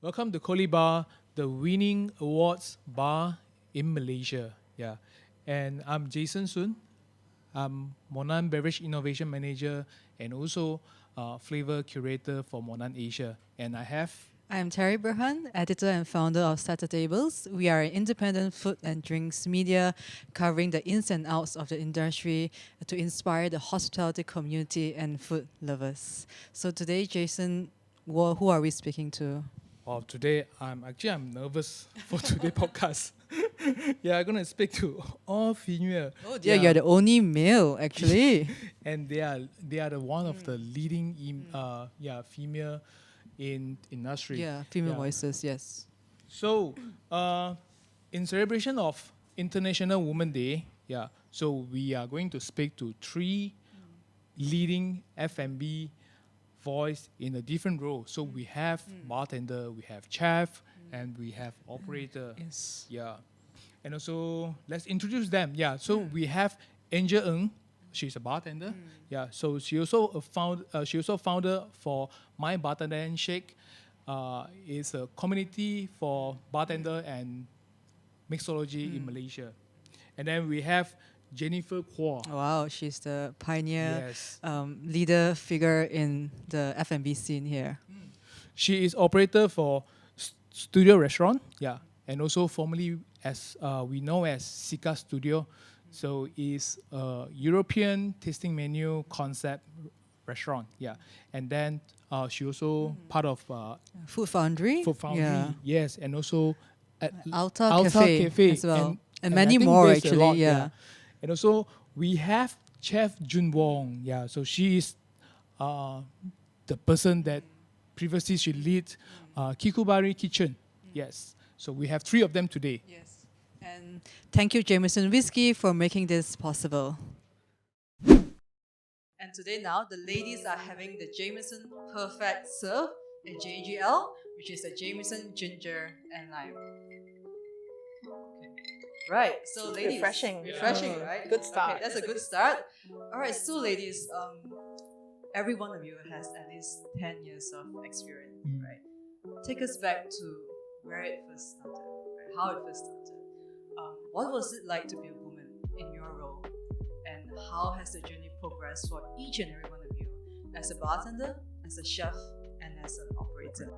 Welcome to Koli Bar, the winning awards bar in Malaysia. Yeah, and I'm Jason Sun. I'm Monan Beverage Innovation Manager and also flavor curator for Monan Asia. And I'm Terry Burhan, editor and founder of Starter Tables. We are an independent food and drinks media covering the ins and outs of the industry to inspire the hospitality community and food lovers. So today, Jason, who are we speaking to? Well, today I'm nervous for today's podcast. Yeah, I'm gonna speak to all female. Oh dear, you're the only male actually. And they are the one of the leading female in industry. Yeah, female voices, yes. So, in celebration of International Women's Day, so we are going to speak to three leading F&B voice in a different role. So we have bartender, we have chef, and we have operator. Yes. Yeah, and also let's introduce them. Yeah, so we have Angel Ng. She's a bartender. Yeah, so she also founder for My Bartender Handshake. It's a community for bartender and mixology in Malaysia. And then we have Jenifer Kuah. Wow, she's the pioneer, leader figure in the F&B scene here. She is operator for Studio Restaurant. Yeah, and also formerly as we know as Sitka Studio. So it's a European tasting menu concept restaurant, and then she also part of Food Foundry. Yes, and also at Alta Cafe as well, and many more actually, And also we have Chef Jun Wong, so she is the person that previously she lead Kikubari kitchen, yes. So we have three of them today. Yes. And thank you, Jameson Whiskey, for making this possible. And today now, the ladies are having the Jameson Perfect Serve, a JGL, which is a Jameson Ginger and Lime. Okay. Right, so ladies. Refreshing, right? Good start. Okay, that's a good start. All right, so ladies, every one of you has at least 10 years of experience, right? Take us back to where it first started, right? How it first started. What was it like to be a woman in your role? And how has the journey progressed for each and every one of you as a bartender, as a chef, and as an operator?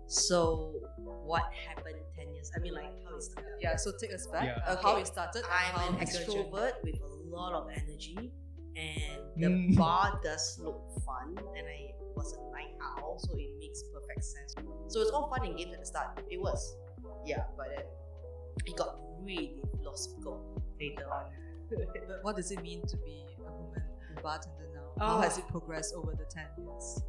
So, what happened in 10 years? I mean, like, how it started? Yeah, so take us back. Okay. How it started. I'm an extrovert with a lot of energy, and the bar does look fun, and I was a night owl, so it makes perfect sense. So, it's all fun and games at the start. It was. Yeah, but then it got really philosophical later on. But what does it mean to be a woman bartender now? How has it progressed over the 10 years?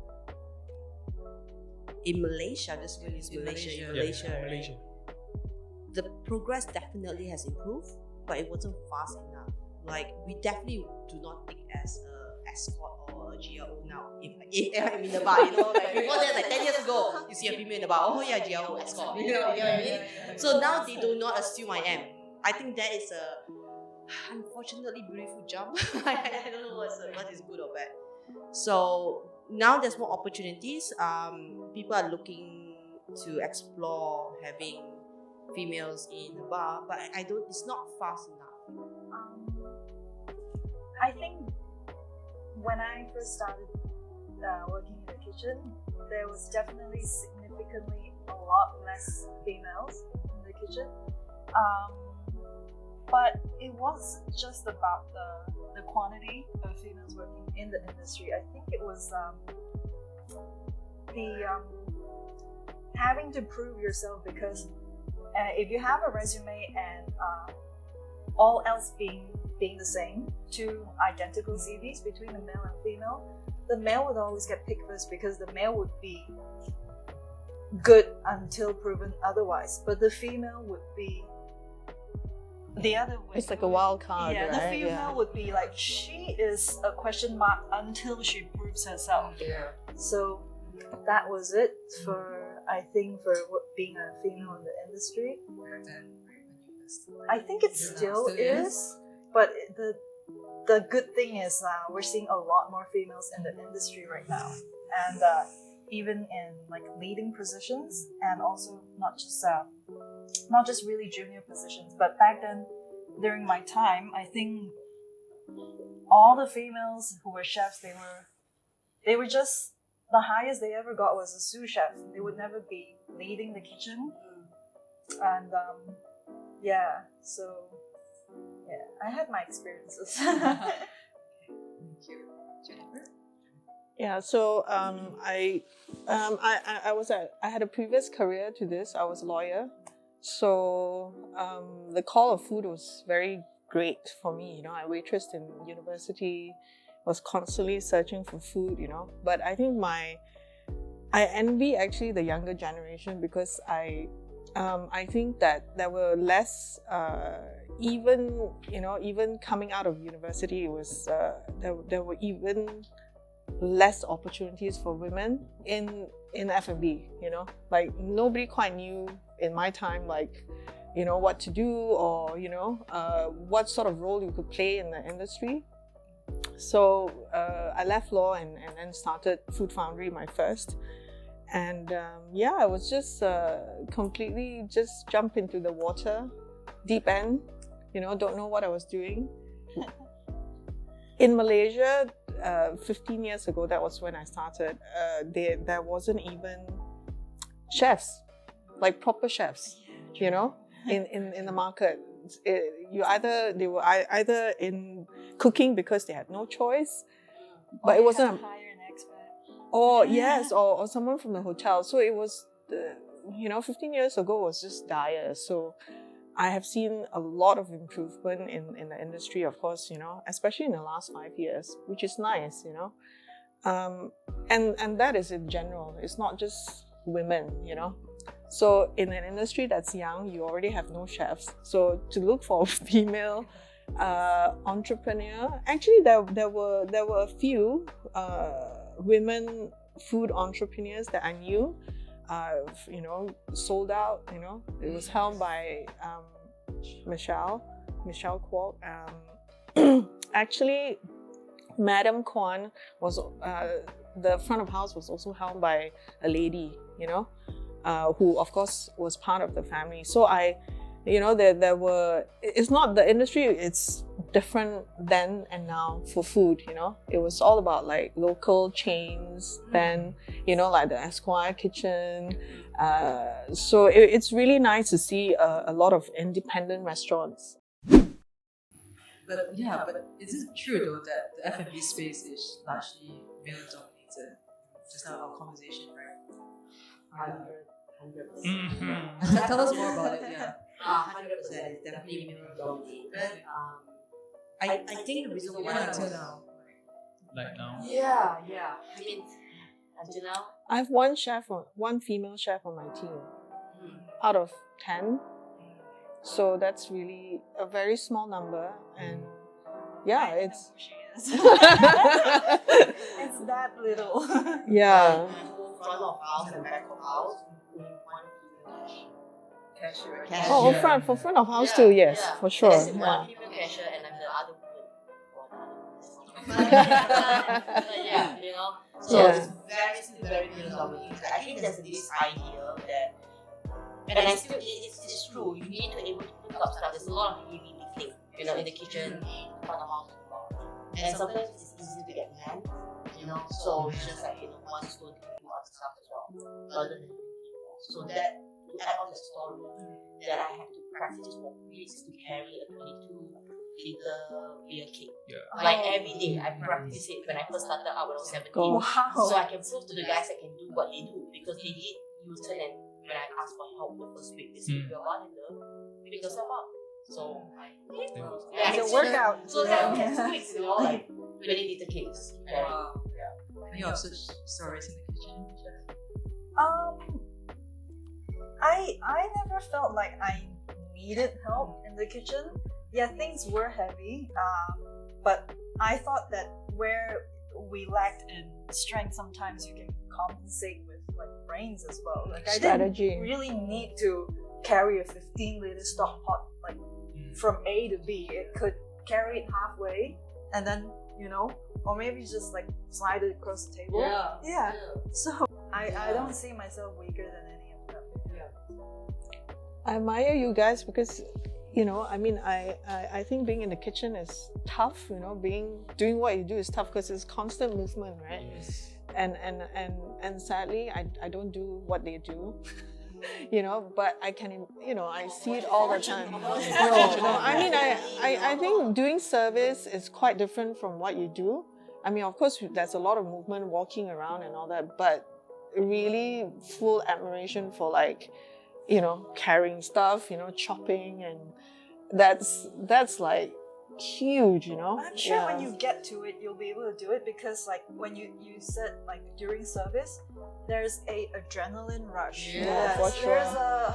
In Malaysia, just really in Malaysia, Malaysia. The progress definitely has improved, but it wasn't fast enough. Like, we definitely do not think as a escort or a GRO now. If I'm in the bar, you know, like before that, like 10 years ago, you see a female in the bar, oh yeah, GRO, escort, you know what I mean? So now they do not assume I am. I think that is a unfortunately beautiful jump. I don't know what is good or bad. So now there's more opportunities. People are looking to explore having females in the bar, but I don't. It's not fast enough. I think when I first started working in the kitchen, there was definitely significantly a lot less females in the kitchen. But it wasn't just about the quantity of females working in the industry. I think it was having to prove yourself, because if you have a resume and all else being the same, two identical CVs between the male and female, the male would always get picked first because the male would be good until proven otherwise, but the female would be the other way. It's like a wild card, right? The female Yeah. would be like, she is a question mark until she proves herself. Yeah. So that was it for, I think, for being a female in the industry. I think it still is, but the good thing is we're seeing a lot more females in the industry right now, and even in like leading positions, and also not just really junior positions. But back then, during my time, I think all the females who were chefs, they were just the highest they ever got was a sous chef. They would never be leading the kitchen, and so I had my experiences. Thank you. Jenifer? Yeah, so I had a previous career to this. I was a lawyer, so the call of food was very great for me. You know, I waitressed in university, was constantly searching for food. You know, but I think I envy actually the younger generation, because I think that there were less even coming out of university, it was there were even less opportunities for women in F&B. You know, like nobody quite knew in my time, like, you know, what to do, or you know, what sort of role you could play in the industry. So I left law and then started Food Foundry, my first. And I was just completely just jump into the water, deep end, you know, don't know what I was doing. In Malaysia, 15 years ago, that was when I started, there wasn't even chefs, like proper chefs, you know, in the market. They were either in cooking because they had no choice, but it wasn't. Or yes, or someone from the hotel. So it was, 15 years ago was just dire. So I have seen a lot of improvement in the industry, of course, you know, especially in the last 5 years, which is nice, you know. And that is in general. It's not just women, you know. So in an industry that's young, you already have no chefs. So to look for a female entrepreneur, actually there were a few women food entrepreneurs that I knew, sold out, you know. It was helmed by Michelle Kuah. Actually, Madam Kwan was, the front of house was also helmed by a lady, you know, who of course was part of the family. So there were, it's not the industry, it's different then and now for food, you know. It was all about like local chains then, you know, like the Esquire Kitchen. So it's really nice to see a lot of independent restaurants. But is it true though that the F&B space is largely male dominated? Just now our conversation, right? 100%. Tell us more about it. Yeah. 100%. It's definitely male dominated. I think the reason why until now. Like now. Yeah. I mean, until now, I have one female chef on my team out of 10. So that's really a very small number, and yeah, it's it's that little. Yeah. front of house and back of house, only one female Cashier. Oh, front of house too, yes, for sure. There's Yeah. one female cashier and I'm the other woman. Yeah, you know. So Yeah. it's very male dominated. I think there's this idea that, and I still, it's true. You need to be able to pick up stuff. There's a lot of heavy lifting, you know, in the kitchen, front of house, and sometimes it's easy to get men, you know. So it's just like, you know, one stone can do other stuff as well, rather than people. So that, to add on the story, that I have to practice for weeks to carry a 22-liter beer keg. Yeah. Like every day, I practice it when I first started out when I was 17. Gosh. So I can prove to the guys I can do what they do, because they did U-turn, and when I asked for help the first week, they said, "You're a bartender, pick yourself up." So It's a workout. So that 2 weeks, you know, like 20-liter cakes. Wow. Any of such stories in the kitchen? I never felt like I needed help in the kitchen. Yeah, things were heavy, but I thought that where we lacked in strength, sometimes you can compensate with like brains as well. Like Strategy. I didn't really need to carry a 15-liter stock pot like from A to B. It could carry it halfway and then, you know, or maybe just like slide it across the table. Yeah. So I don't see myself weaker than any of them. I admire you guys because, you know, I mean, I think being in the kitchen is tough. You know, doing what you do is tough because it's constant movement, right? Yes. And sadly, I don't do what they do. You know, but I can, you know, I see it all the time. No, I mean, I think doing service is quite different from what you do. I mean, of course, there's a lot of movement, walking around and all that, but really full admiration for, like, you know, carrying stuff, you know, chopping, and that's like huge, you know. I'm sure when you get to it, you'll be able to do it because, like, when you said, like, during service, there's a adrenaline rush. Yeah, for sure. There's a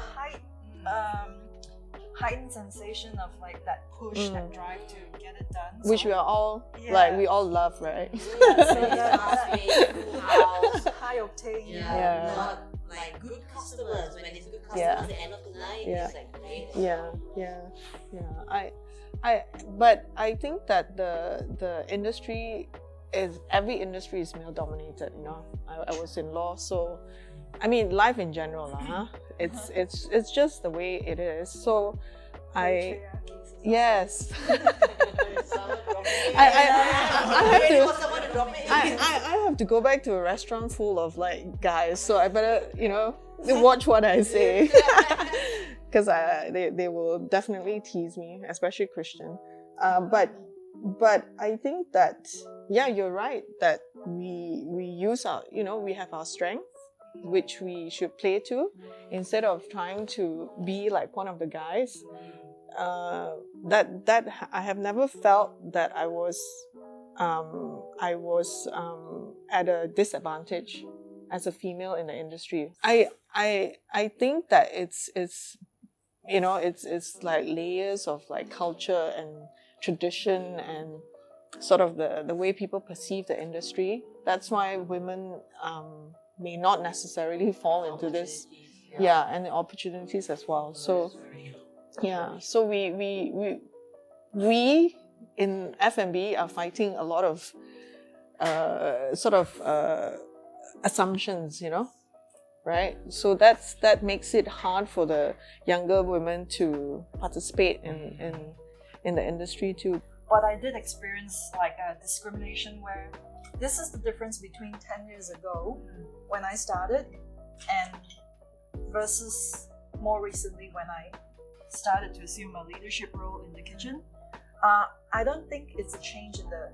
heightened sensation of, like, that push, that drive to get it done. Which we are all like, we all love, right? Yeah, so high octane. Not like good customers. When it's good customers at the end of the night, it's like great. But I think that the industry every industry is male dominated, you know. I was in law, so I mean life in general, it's just the way it is. So yes. I have to go back to a restaurant full of, like, guys, so I better, you know, watch what I say. Because they will definitely tease me, especially Christian. But I think that, yeah, you're right, that we use our, you know, we have our strength, which we should play to, instead of trying to be like one of the guys. That I have never felt that I was at a disadvantage as a female in the industry. I think that it's you know, it's like layers of, like, culture and tradition and sort of the way people perceive the industry. That's why women may not necessarily fall into this, and the opportunities as well. So so we in F&B are fighting a lot of assumptions, you know, right? So that makes it hard for the younger women to participate in the industry too. But I did experience, like, a discrimination where this is the difference between 10 years ago when I started and versus more recently when I started to assume a leadership role in the kitchen. I don't think it's a change in the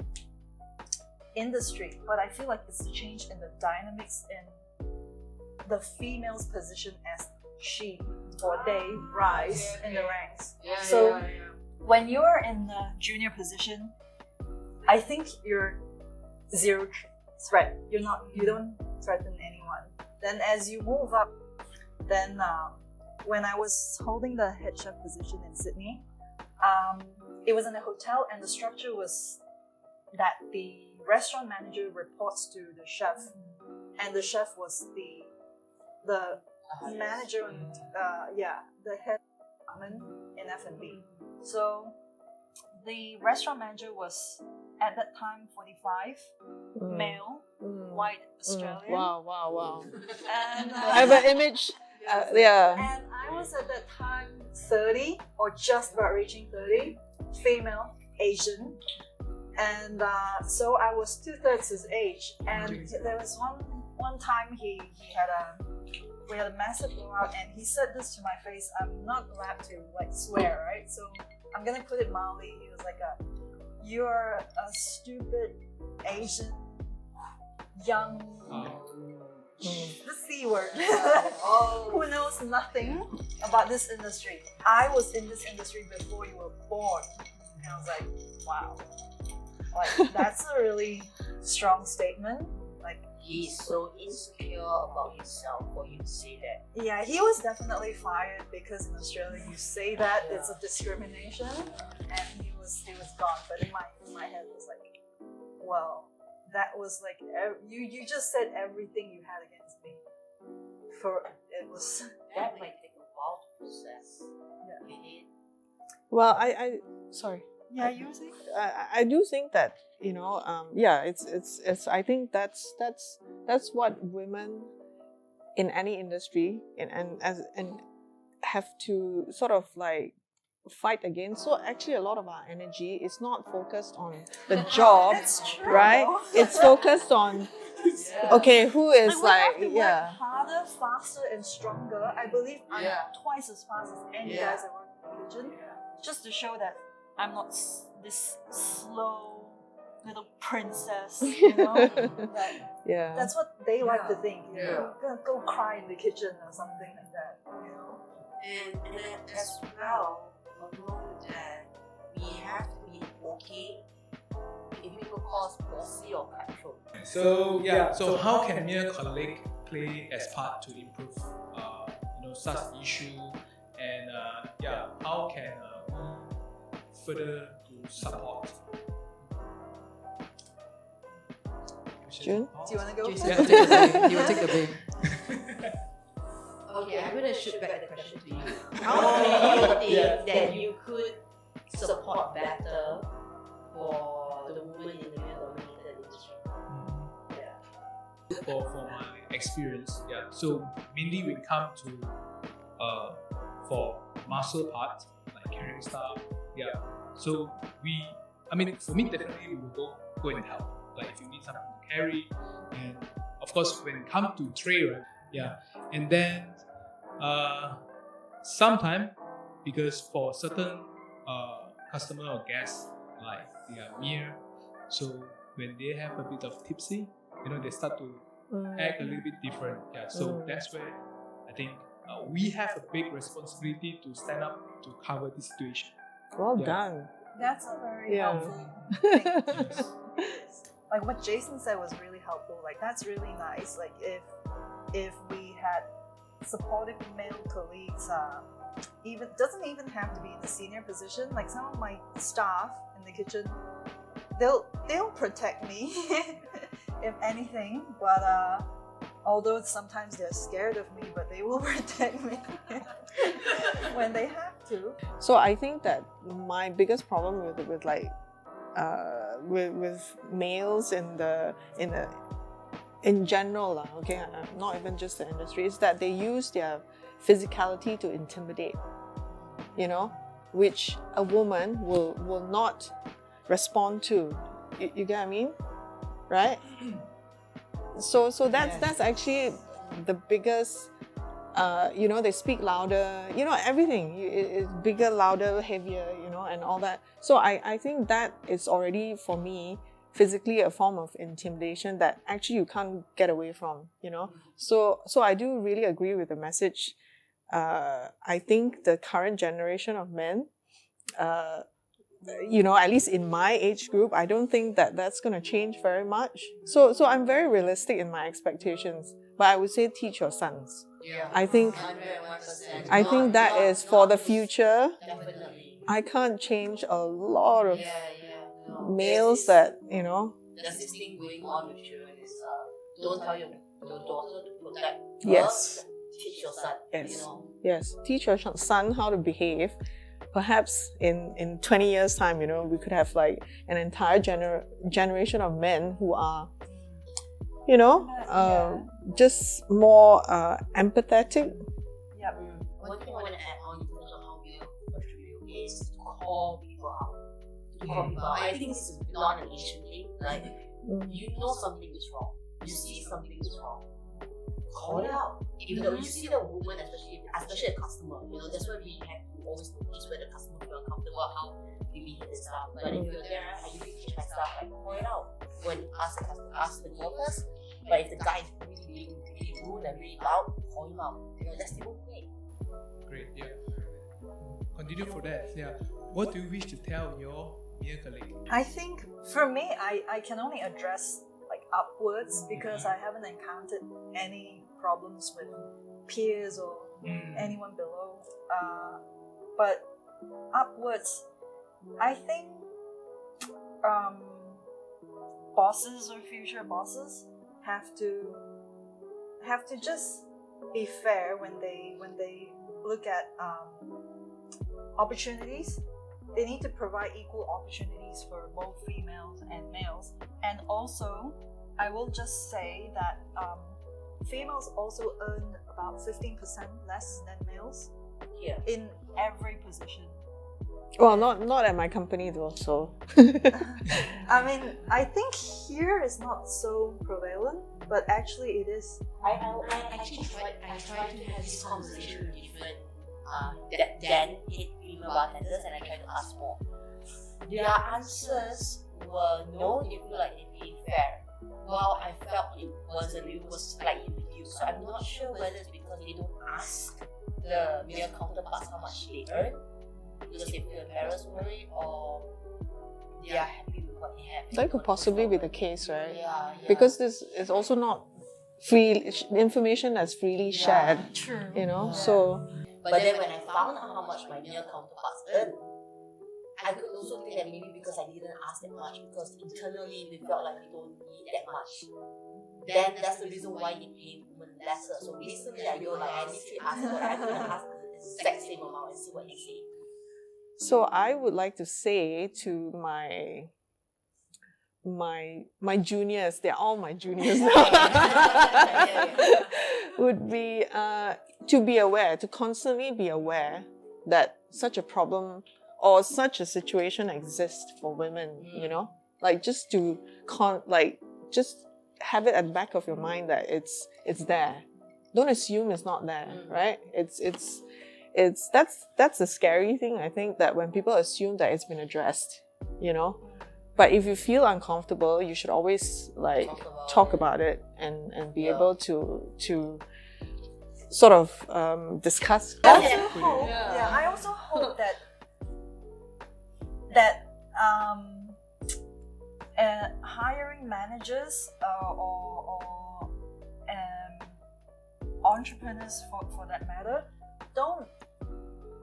industry, but I feel like it's a change in the dynamics in the female's position as she or they rise in the ranks. When you're in the junior position, I think you're zero threat. You don't threaten anyone. Then as you move up, then when I was holding the head chef position in Sydney, it was in a hotel, and the structure was that the restaurant manager reports to the chef, and the chef was the manager and the head department in F&B. So the restaurant manager was at that time 45, male, white Australian. Wow. And I have an image. And I was at that time 30 or just about reaching 30, female, Asian. And so I was 2/3 his age. And there was one time we had a massive blowout, and he said this to my face. I'm not allowed to, like, swear, right? So I'm gonna put it mildly. He was like, "You're a stupid Asian young." The C word. Who knows nothing about this industry. I was in this industry before you were born. And I was like, wow. Like, that's a really strong statement. Like, He's so insecure about himself for you to say that. yeah, he was definitely fired because in Australia you say that it's a discrimination, and he was gone. But in my head it was like, well, that was like you just said everything you had against me. That might take a while to process. Yeah. Well, I sorry. Yeah, you were saying? I do think that, you know, it's I think that's what women in any industry and have to sort of like fight against. So actually a lot of our energy is not focused on the job, That's true, right? though. It's focused on okay, who is We have to yeah. work harder, faster, and stronger. I believe I'm twice as fast as any guys that work in the kitchen, just to show that I'm not this slow little princess, you know. Yeah. That's what they like to think. You know, gonna go cry in the kitchen or something like that. You know. And then as well, along with that, we have to be okay if people call us bossy or cutthroat. So so how can mere colleague play as part to improve such issue, and how can we further to support? Jun? Do you want to go? Jason, first? you will take the blame. Okay, I'm gonna shoot back the question to you. How do you think that you could support better for the women in the male-dominated industry? For my experience, so mainly when it comes to for muscle part like carrying stuff, so for me definitely we will go and help, like if you need something to carry, and of course when it comes to tray, right, and then sometime because for certain customer or guests, like they are near, so when they have a bit of tipsy, they start to act a little bit different. So that's where I think we have a big responsibility to stand up to cover this situation. Well done. That's a very helpful thing. Like what Jason said was really helpful. Like that's really nice. Like if we had supportive male colleagues, even doesn't even have to be in a senior position. Like some of my staff in the kitchen, they'll protect me if anything. But although sometimes they're scared of me, but they will protect me when they have to. So I think that my biggest problem with males in general, okay, not even just the industry, is that they use their physicality to intimidate, which a woman will not respond to. You get what I mean, right? So that's actually the biggest. They speak louder. Everything is bigger, louder, heavier. And all that. So I think that is already for me physically a form of intimidation that actually you can't get away from. So I do really agree with the message. I think the current generation of men, at least in my age group, I don't think that that's going to change very much. So I'm very realistic in my expectations. But I would say teach your sons. Yeah. I think 101%. that is for the future. Definitely. I can't change a lot of No. males that, There's this thing going on with children is don't tell your daughter to protect her, Yes. teach your son. Yes. Yes, teach your son how to behave. Perhaps in 20 years' time, we could have like an entire generation of men who are, just more empathetic. Yep. One thing I want to add on in terms of how we contribute is to call people out. I think this is not an Asian thing. Like, you know something is wrong. You see something is wrong. Call it out. Even though you see the woman, especially a customer, that's why we have to always notice where the customer feel uncomfortable, how they behave and stuff. But if you're there, are you teach my staff, like, call it out. When ask the girl first. But if the guy is really rude and really loud, call him out. That's the only way. Great, continue for that. What do you wish to tell your male colleague? I think for me, I can only address like upwards because I haven't encountered any problems with peers or anyone below. But upwards, I think bosses or future bosses have to just be fair when they look at opportunities. They need to provide equal opportunities for both females and males. And also, I will just say that females also earn about 15% less than males Yeah. in every position. Well, not at my company though. So I mean, I think here is not so prevalent, but actually it is. I actually tried to have this conversation with different then female bartenders, and I tried to ask more. Their answers were no, they feel like they're being fair. Well, I felt it was slightly reduced. So I'm not sure whether it's because they don't ask the male counterparts how much they earn, because they feel embarrassed for it, or they are happy with what they have. that could possibly be the case, right? Yeah. Because this is also not free information that's freely shared. True. You know, Yeah. so But then when I found out how much my male counterparts earn, I could also think that maybe because I didn't ask that much, because internally we felt like we don't need that much. Then that's the reason why they pay women lesser. So recently I go like I literally ask for I could ask the exact same amount and see what they say. So I would like to say to my juniors, they're all my juniors now, would be to be aware, to constantly be aware that such a problem or such a situation exists for women, you know? Like just to just have it at the back of your mind that it's there. Don't assume it's not there, right? That's the scary thing, I think, that when people assume that it's been addressed, you know. But if you feel uncomfortable, you should always talk about it and be able to sort of discuss. I also hope that hiring managers or entrepreneurs for that matter don't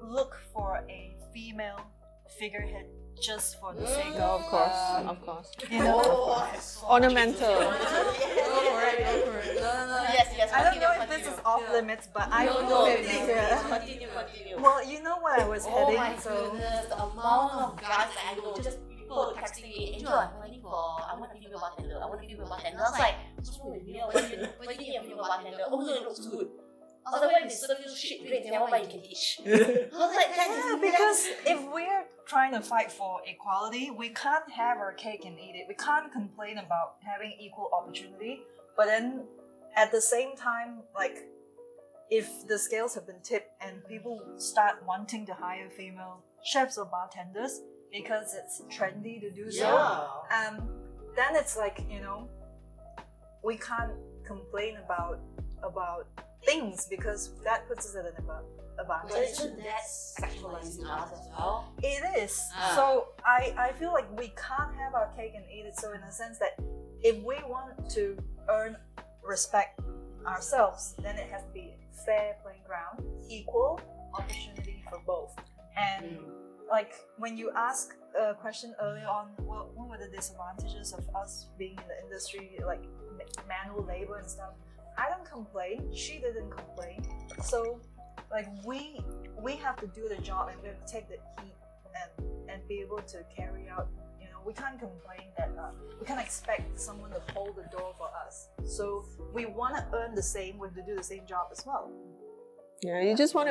look for a female figurehead just for the sake No, of of course. you know. Ornamental. Go for it. No. Yes. I don't know if this is off limits, but I No, will continue. Well, you know where I was Oh heading, my so goodness, the amount of guys that I know, just people texting me, Angel, I want a female bartender. I was like, what's wrong with me? Why do you need a female bartender? Oh no, it looks good. I was like, when they serve you shit drinks, never mind, you can teach. I was like, yeah, because if we're trying to fight for equality, we can't have our cake and eat it. We can't complain about having equal opportunity, but then at the same time, like, if the scales have been tipped and people start wanting to hire female chefs or bartenders because it's trendy to do so, then it's like, you know, we can't complain about things because that puts us at an advantage. but isn't that sexualizing us as well? It is. So I feel like we can't have our cake and eat it. So in a sense that if we want to earn respect ourselves, then it has to be fair playing ground, equal opportunity for both. And like when you ask a question earlier on, what were the disadvantages of us being in the industry, like manual labor and stuff? I don't complain. She didn't complain. So like we have to do the job and we have to take the heat and be able to carry out. You know, we can't complain that we can't expect someone to hold the door for us. So we want to earn the same. We have to do the same job as well. Yeah, you just want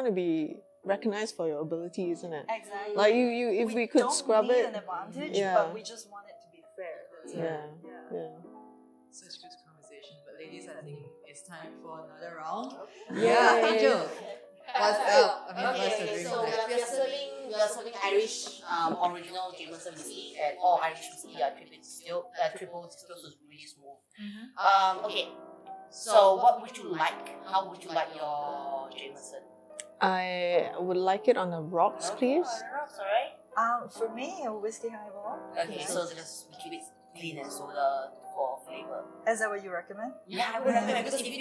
to be recognized for your ability, isn't it? Exactly. Like if we could don't scrub need it, an advantage, yeah. but we just want it to be fair. That's it. yeah. Such good conversation. But ladies, I think it's time for another round. Yeah. Angel, what's up? I mean, what's the Okay, drink so like? we are serving Irish original Jenifer whiskey, and all Irish whiskey are triple distilled, so it's really smooth. Okay, so what would you like? How would you like your Jameson? I would like it on the rocks, please. Rocks, alright? For me, a whiskey highball. Okay, so just keep it clean and soda for flavor. Is that what you recommend? Yeah, I would recommend, because if you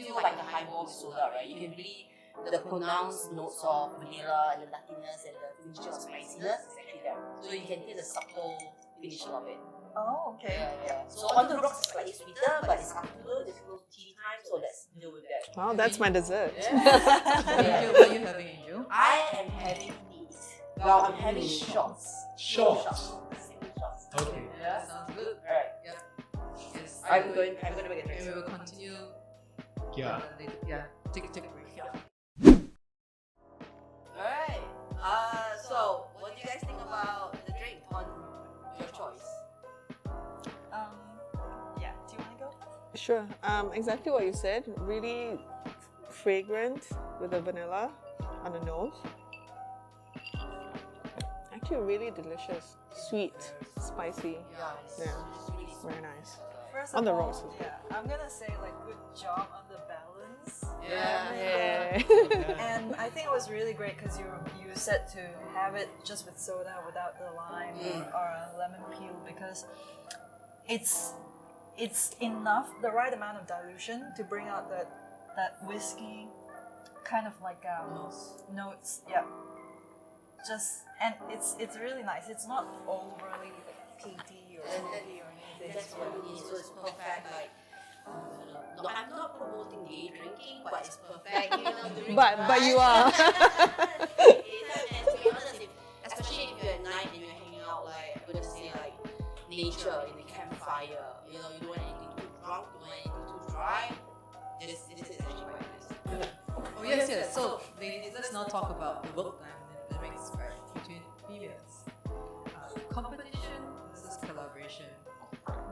do like the highball with soda, right, you can really the pronounced notes of vanilla and the nuttiness and the finishing of spiciness is actually there. So you can taste the subtle finishing of it. Oh, okay. Yeah. So on the rocks it's slightly sweeter, but it's afternoon, it's close to tea time, so let's deal with that. Wow, that's my dessert. Angel, what are you having, Angel? I am having these. Well, I'm having shots. Shots. Simple shots. Okay. Yeah, sounds good. Alright. Yep. Yes. I'm going to make a And drink. we will continue Yeah. Take a break. Alright. So what do you guys think about the drink on your choice? Yeah. Do you want to go? Sure. Exactly what you said. Really fragrant with the vanilla on the nose. Actually, really delicious. Sweet, spicy. Yeah. Very nice. First On of the all, rocks. yeah, I'm gonna say like good job on the balance. Yeah. And I think it was really great because you said to have it just with soda without the lime or a lemon peel, because it's enough, the right amount of dilution to bring out that whiskey kind of like notes. Yeah. And it's really nice. It's not overly peaty or smoky or anything. That's what we need. So it's perfect. Like, no, I'm not promoting day drinking, but it's perfect. During But you are. and to be honest, especially if you're at night and you're hanging out, like I'm gonna say like nature in the campfire. You don't want anything too drunk, you don't want anything too dry. This is actually quite nice. Oh yes. So ladies, let's now talk about the work dynamics between females. Competition versus collaboration.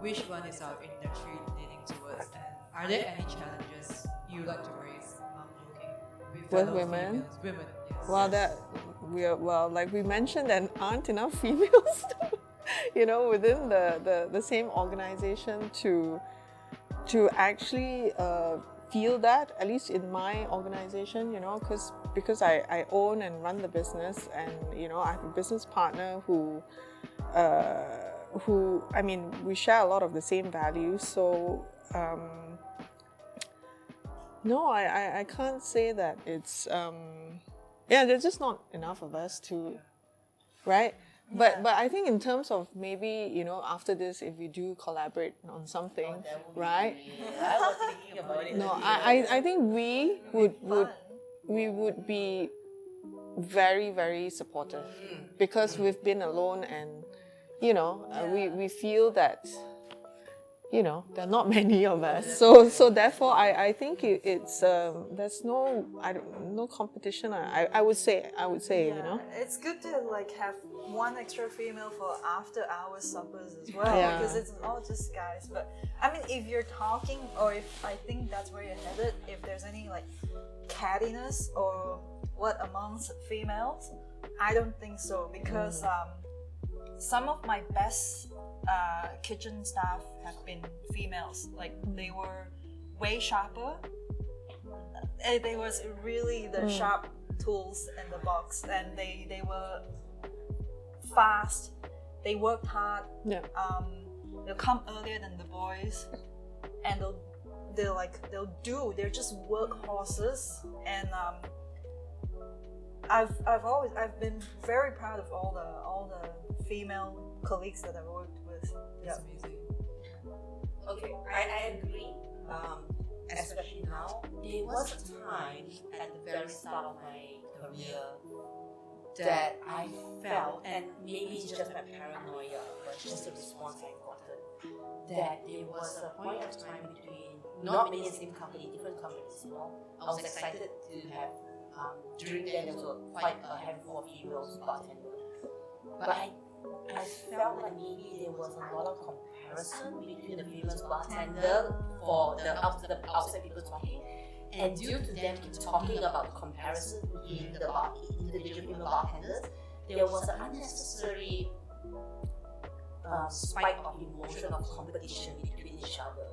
Which one is our industry leaning towards? And are there any challenges you like to raise working with fellow women? females? Women, yes. Like we mentioned, there aren't enough females, within the same organization to actually feel that, at least in my organization, because I own and run the business, and I have a business partner who I mean, we share a lot of the same values. So no, I can't say that it's there's just not enough of us to, right? But I think in terms of maybe, after this, if we do collaborate on something, right? I was thinking about it. No, I think we would be very, very supportive, because we've been alone, and we feel that there are not many of us. So therefore, I think it's there's no competition. I would say. It's good to like have one extra female for after hours suppers as well, Yeah. because it's not just guys. But I mean, if you're talking, or if I think that's where you're headed, if there's any like cattiness or what amongst females, I don't think so, because some of my best kitchen staff have been females. Like, they were way sharper. They was really the sharp tools in the box, and they were fast. They worked hard. Yeah. They'll come earlier than the boys, and they're just workhorses. And I've been very proud of all the female colleagues that I've worked with. That's amazing. Okay, I agree. Especially now, there was a time at the very start of my career that I felt, and maybe it's just my paranoia, but just the response I gotten, that there was a point of time between not many in the same company, different companies. I was excited to have. During then, there was quite a handful of females bartenders, but I felt like maybe there was a lot of comparison between the females bartender for the outside people talking, and due to them talking about the comparison between the individual female bartenders, there was an unnecessary spike of emotion of competition between each other.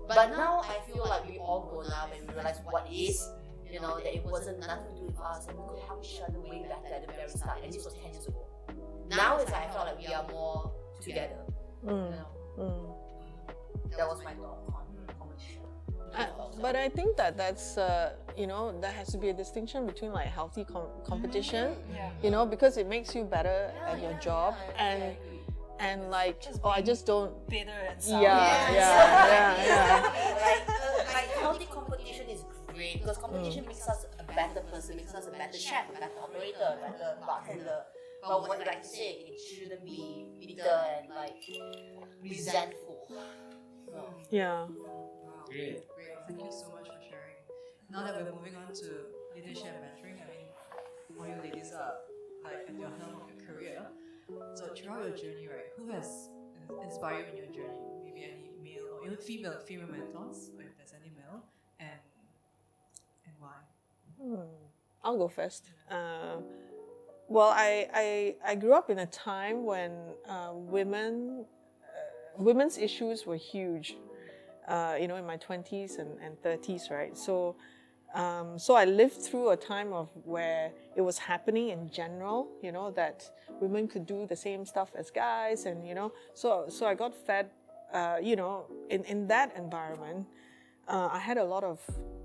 But now I feel like we all grown up and we realize what is. That it wasn't nothing to do with us, and we could help each other way back at the very start, and this was 10 years ago. Now it's like I felt like we are more together. That was my thought on competition. But I think that's there has to be a distinction between like healthy competition, because it makes you better at your job, and like I just don't bitter and sour. Like healthy competition is great, because competition makes us a better person, makes us a better chef, a better operator, a better bartender. But what I like to say, it shouldn't be bitter and like resentful. Yeah. Great. Thank you so much for sharing. now that we're moving on to leadership and mentoring, I mean, all you ladies are like at your helm of your career. So throughout your journey, right, who has inspired you in your journey? Maybe any male or even female mentors, or if there's any male, and why? I'll go first. Well, I grew up in a time when women's issues were huge. In my 20s and 30s, right? So I lived through a time of where it was happening in general, that women could do the same stuff as guys, and so I got fed, in that environment. I had a lot of,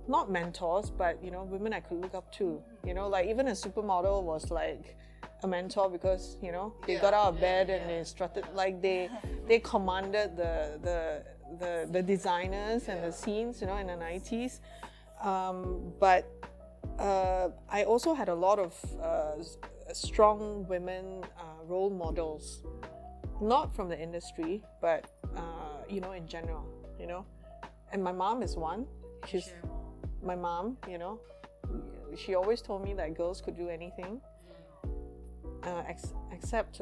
not mentors, but women I could look up to. Like even a supermodel was like a mentor because they got out of bed and they strutted, like they commanded the designers and the scenes, in the 90s. But I also had a lot of strong women role models, not from the industry, but in general, And my mom is one. She's my mom, She always told me that girls could do anything. Except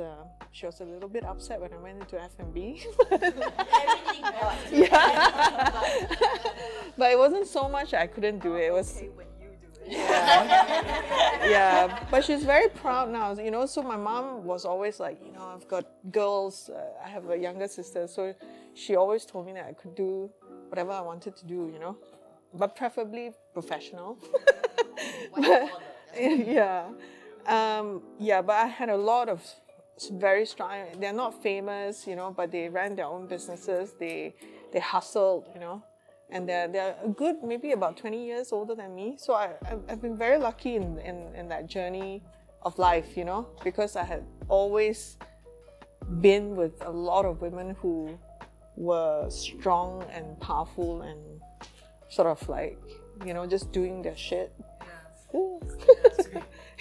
she was a little bit upset when I went into F&B. Everything but. Yeah. But it wasn't so much I couldn't do it. It was Okay when you do it. yeah. But she's very proud now, So my mom was always like, I've got girls. I have a younger sister, so she always told me that I could do whatever I wanted to do, but preferably professional. Yeah. But I had a lot of very strong. They're not famous, but they ran their own businesses. They hustled, and they're a good, maybe about 20 years older than me. So I've been very lucky in that journey of life, because I had always been with a lot of women who were strong and powerful and sort of like, just doing their shit.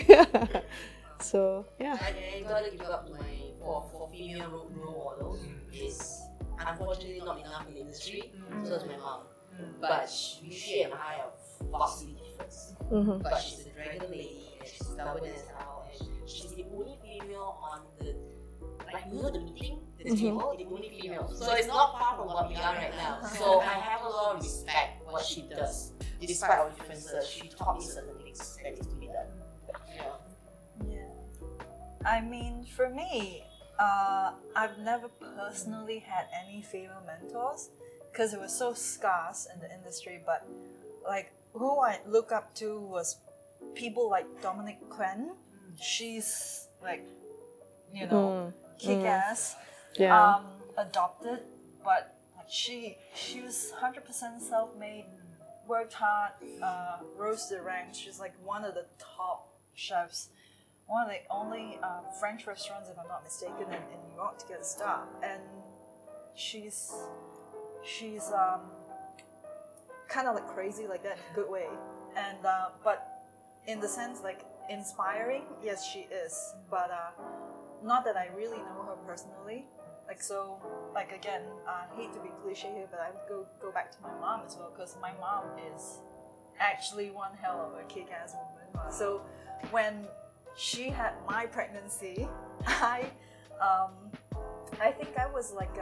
Yeah. So yeah. I gotta give up for female role models, which is unfortunately not enough in the industry. So it's my mom. But she and I are vastly different. But she's a dragon lady and she's stubborn as hell, and she's the only female on the the meeting, the table, the only female. So it's not far from what we are right now. So I have a lot of respect for what she does. Despite our differences, she taught me certain things that needs to be done. Yeah. I mean, for me, I've never personally had any female mentors because it was so scarce in the industry. But like who I look up to was people like Dominic Quen. She's like, kick-ass. Yeah. Adopted, but like she was 100% self-made. Worked hard, rose the ranks. She's like one of the top chefs, one of the only French restaurants, if I'm not mistaken, in New York to get a star. And she's kind of like crazy like that in a good way. And but in the sense like inspiring, yes, she is. But not that I really know her personally. Like again, I hate to be cliche here, but I would go back to my mom as well, because my mom is actually one hell of a kick-ass woman. So when she had my pregnancy, I think I was like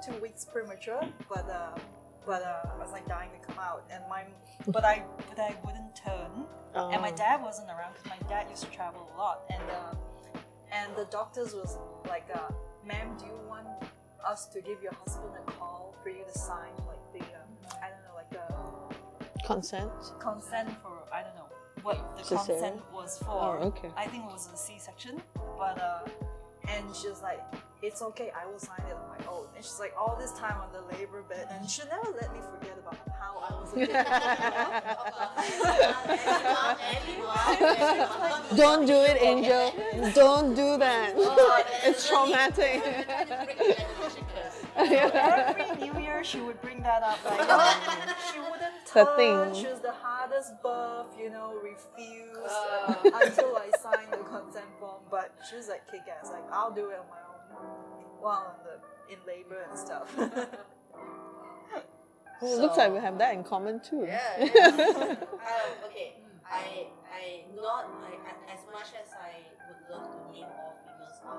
2 weeks premature, but I was like dying to come out, and but I wouldn't turn, and my dad wasn't around because my dad used to travel a lot, and the doctors was like, ma'am, do you want us to give your husband a call for you to sign like the Consent for, I don't know what the Cesarean? consent was for. Oh, okay. I think it was a C-section, but and she was like, it's okay, I will sign it on my own. And she's like, all this time on the labor bed, and she never let me forget about how I was a kid. Don't do it, Angel. Don't do that. It's traumatic. Every New Year she would bring that up. Like, she wouldn't The touch. thing. She was the hardest birth, refused until I signed the consent form. But she was like kick-ass. Like, I'll do it on my own while in labor and stuff. Oh, it looks like we have that in common too. Yeah. Okay. As much as I would love to name all females now,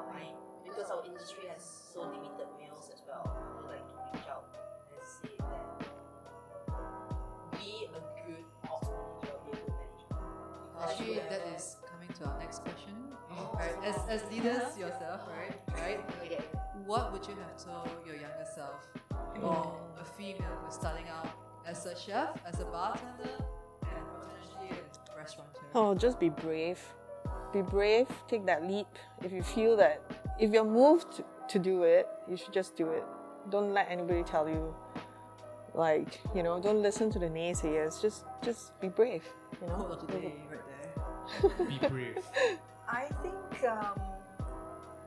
because our industry has so limited males as well, I would like to reach out and say that be a good ops manager, be a good manager. Actually, that is coming to our next question. Right? As leaders yourself, right? Okay. What would you have told your younger self, or a female who's starting out as a chef, as a bartender, and potentially a restaurateur? Oh, just be brave. Be brave, take that leap. If you feel that, if you're moved to do it, you should just do it. Don't let anybody tell you, like, don't listen to the naysayers. Just be brave, Quote of the day right there. Be brave. I think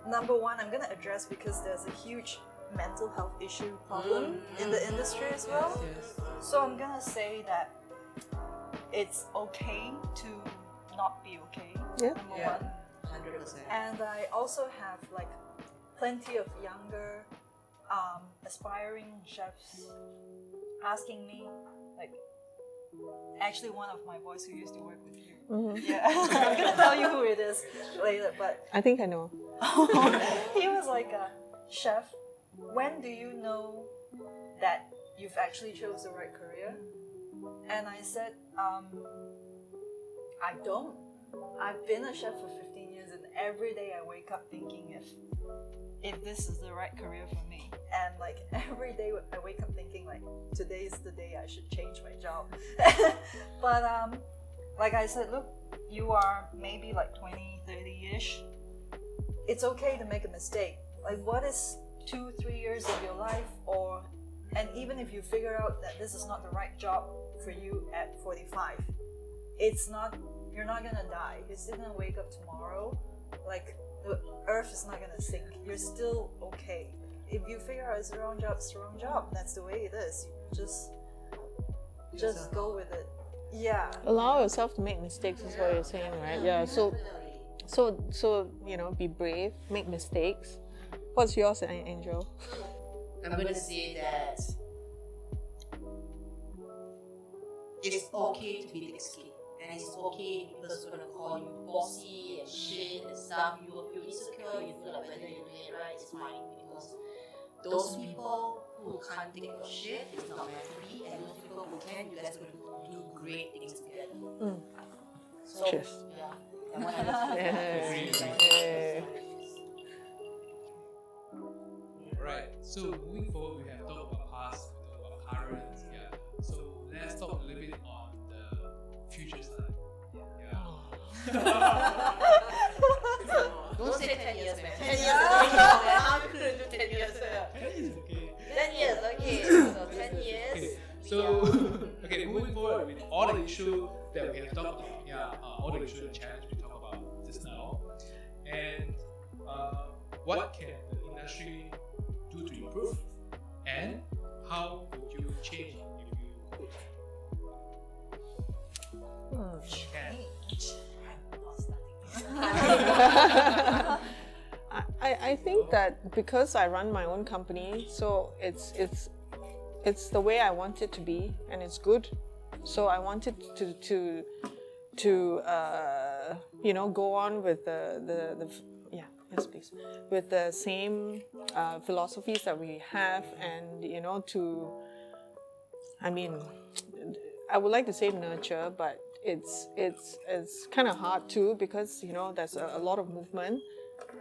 number one, I'm going to address because there's a huge mental health issue problem in the industry as well. Yes. So I'm going to say that it's okay to not be okay, Yeah. number Yeah. one. 100%. And I also have like plenty of younger aspiring chefs asking me, like, actually one of my boys who used to work with you. Yeah, I'm gonna tell you who it is later, but I think I know. he was like, chef, when do you know that you've actually chose the right career? And I said, I don't. I've been a chef for 15 years, and every day I wake up thinking if this is the right career for me. And like every day I wake up thinking like today's the day I should change my job. But like I said, look, you are maybe like 20, 30-ish. It's okay to make a mistake. Like, what is 2-3 years of your life, and even if you figure out that this is not the right job for you at 45, you're not gonna die. You're still gonna wake up tomorrow. Like, the earth is not gonna sink. You're still okay. If you figure out it's the wrong job, it's the wrong job. That's the way it is. You just go with it. Yeah. Allow yourself to make mistakes is what you're saying, right? Yeah. So be brave, make mistakes. What's yours, Angel? I'm gonna say that it's okay to be thick skinned, and it's okay if people are gonna call you bossy and shit and stuff. You will feel insecure, you feel like whether you're doing it right, it's fine, because those people who can't take your shit, it's not meant to be, and those people who can, you guys are gonna do great things together. So, Cheers. yeah. And what I Yeah. Right. So moving forward, we have talked about past, we talked about current. Yeah. So let's talk a little bit on the future side. Yeah. Don't say 10 years, man. 10 years is okay. How you couldn't do 10 years? 10 years, okay. 10 years, okay. So 10 years. Okay. So okay, moving forward with all the issues that we have talked about, all the issues and challenges we talked about just now, and what can the industry do to improve, and how would you change if you could? Can. I think that because I run my own company, so it's the way I want it to be, and it's good. So I wanted to go on with yes please, with the same philosophies that we have, and I would like to say nurture, but it's kind of hard too, because there's a lot of movement,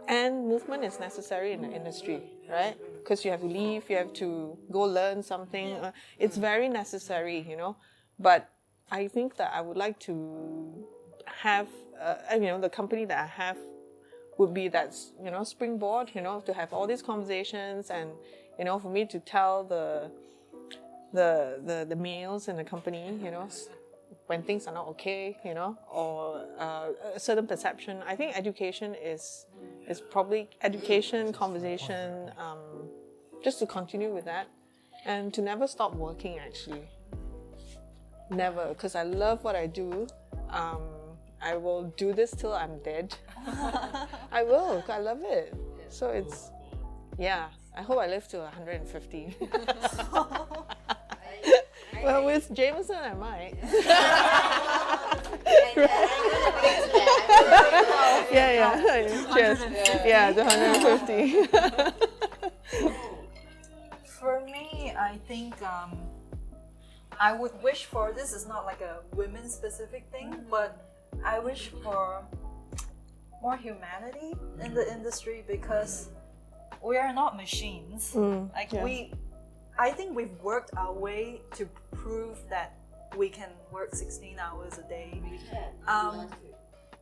and movement is necessary in the industry, right? Because you have to leave, you have to go learn something. It's very necessary, But I think that I would like to have, the company that I have would be that, springboard, to have all these conversations, and, for me to tell the males in the company, when things are not okay, or a certain perception. I think education is probably education, conversation, just to continue with that, and to never stop working, actually. Never, because I love what I do. I will do this till I'm dead. I will, 'cause I love it. So I hope I live to 150. Well, with Jameson, I might. Yeah. Cheers. Yeah, the 150. For me, I think I would wish for, this is not like a women specific thing, but I wish for more humanity in the industry, because we are not machines. I think we've worked our way to prove that we can work 16 hours a day. We can.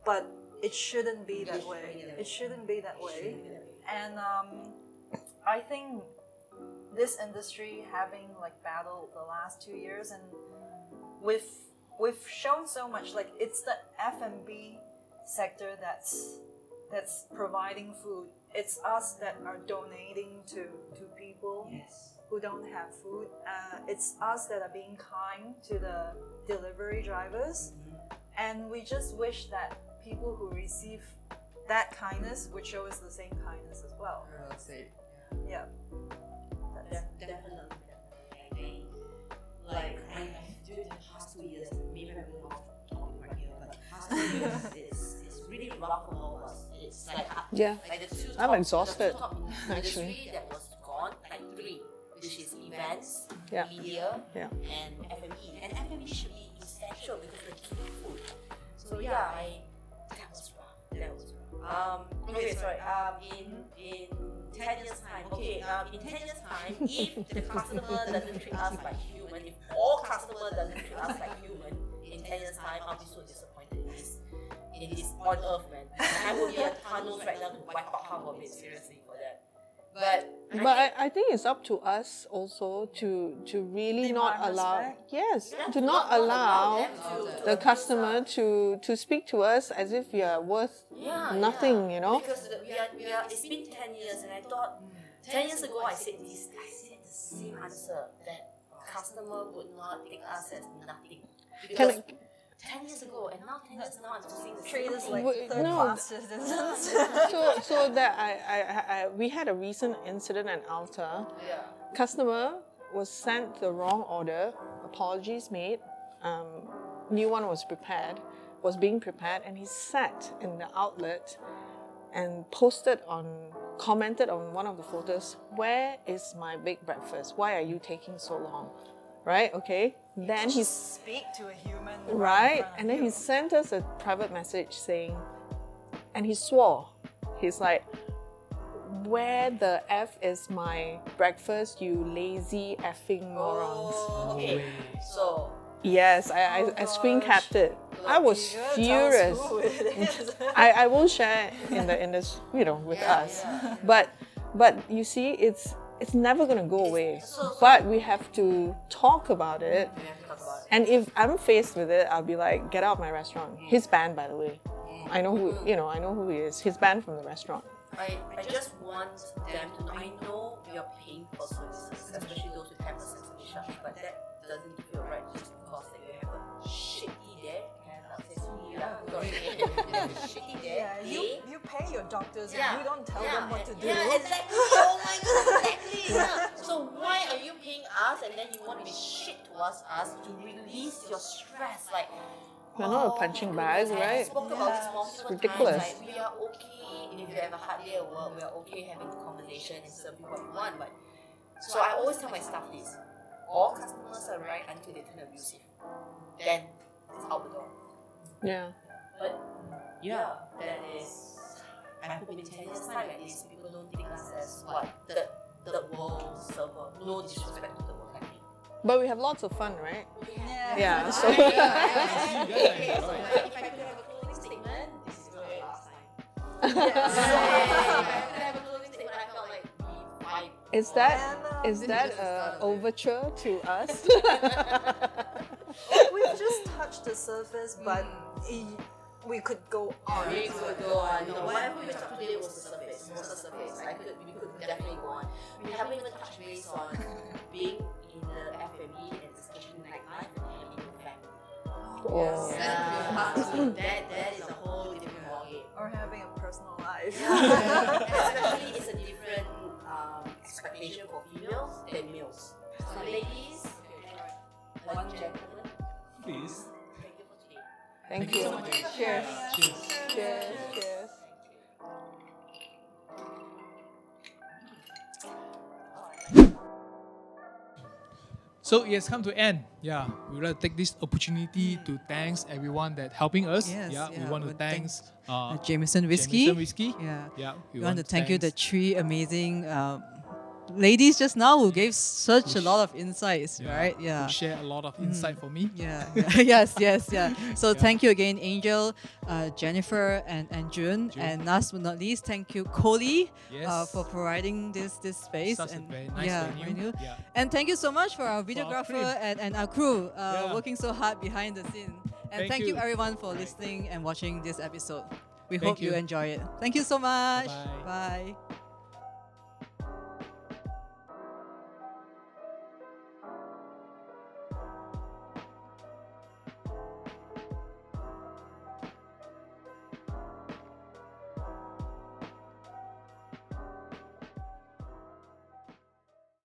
But it shouldn't be that way. It shouldn't be that way. And I think this industry having like battled the last 2 years, and we've shown so much. Like, it's the F&B sector that's providing food. It's us that are donating to people who don't have food. It's us that are being kind to the delivery drivers, and we just wish that people who receive that kindness would show us the same kindness as well. Yeah. Definitely. Like, during the past 2 years, maybe I'm going off topic right here, but the past 2 years, it's really rough for all of us. It's like, Yeah. the I'm exhausted, the top actually. industry that was gone, like 3, which is events, Yeah. media, Yeah. and F&B. And F&B should be essential because we're keeping food. So that was rough. Okay, sorry. In 10 years time, in 10 years time, if the customer doesn't treat us like human, if all customers doesn't treat us like human, in 10 years time, I'll be so disappointed in this on earth, man. I will be a Thanos right now to wipe out half of it, seriously, for that. But I think it's up to us also to really Demand not allow respect. to not allow them the customer to speak to us as if we are worth nothing, you know. Because we are. It's been 10 years, and I thought 10 years ago I said the same answer, that customer would not take us as nothing. Because 10 years ago, and now 10 years now, I'm still saying the Treat same us thing. like third-class citizens. So that we had a recent incident at Alta. Yeah. Customer was sent the wrong order. Apologies made. New one was being prepared, and he sat in the outlet and commented on one of the photos, "Where is my big breakfast? Why are you taking so long?" Right? Okay. Then he Speak to a human. right, and then he sent us a private message saying, and he swore. He's like, "Where the F is my breakfast, you lazy effing morons." Okay. So Yes, I screen capped it. I was furious. I won't share in this, with us. yeah. But you see, it's never gonna go away. But we have to talk about it. we have to talk about it. And if I'm faced with it, I'll be like, "Get out of my restaurant." He's banned, by the way. I know who he is. He's banned from the restaurant. I just want them to know. I know we are paying for services, especially those with 10% service charge, but that doesn't give you a right just because that you have a shitty day. Shitty day. Yeah, you pay your doctors Yeah. and you don't tell them what to do. Yeah, exactly. Oh my god, exactly. Yeah. So why are you paying us and then you want to be shit towards us to release your stress? Like, We're not a punching bag, I right? spoke about this multiple ridiculous. times. Like, we are okay if you have a hard day at work. We are okay having a conversation and serving what you want. But so I always tell my staff this: all customers are right until they turn abusive. Then it's out the door. Yeah. But that is. I hope in 10 years' time at least people don't think us as what the world server. No disrespect to the world, I think. But we have lots of fun, right? Yeah. Yeah. So Okay, so if I could have a closing statement, this is my last time. If I could have a closing statement, I felt like we vibe. is that a overture to us? We've just touched the surface, but we could go on. We could go on. Whatever we talked today was the surface. We could definitely go on. We haven't even touched base on being in the F&B and especially nightlife and having a family. Oh. That is a whole different ballgame. Or having a personal life. Especially it's a different expectation for females than males. So ladies, One gentleman. Please. Thank you. so much. Cheers. Cheers. Cheers. Cheers. So it has come to end. Yeah, we would like to take this opportunity to thanks everyone that helping us. Yes, yeah, we yeah, want to well, thanks Jameson Whiskey. Jameson Whiskey. Yeah. Yeah, We want to thank you, the three amazing ladies just now who gave such a lot of insights, right? Yeah. Who share a lot of insight for me. Yeah, yeah. So thank you again, Angel, Jenifer, and Jun. And last but not least, thank you, Coley, Yes. for providing this space. Such and a very nice venue. Yeah. And thank you so much for our our videographer crew. and our crew Yeah. working so hard behind the scene. And Thank thank you you. everyone for listening and watching this episode. We Thank hope you you. enjoy it. Thank you so much. Bye-bye. Bye.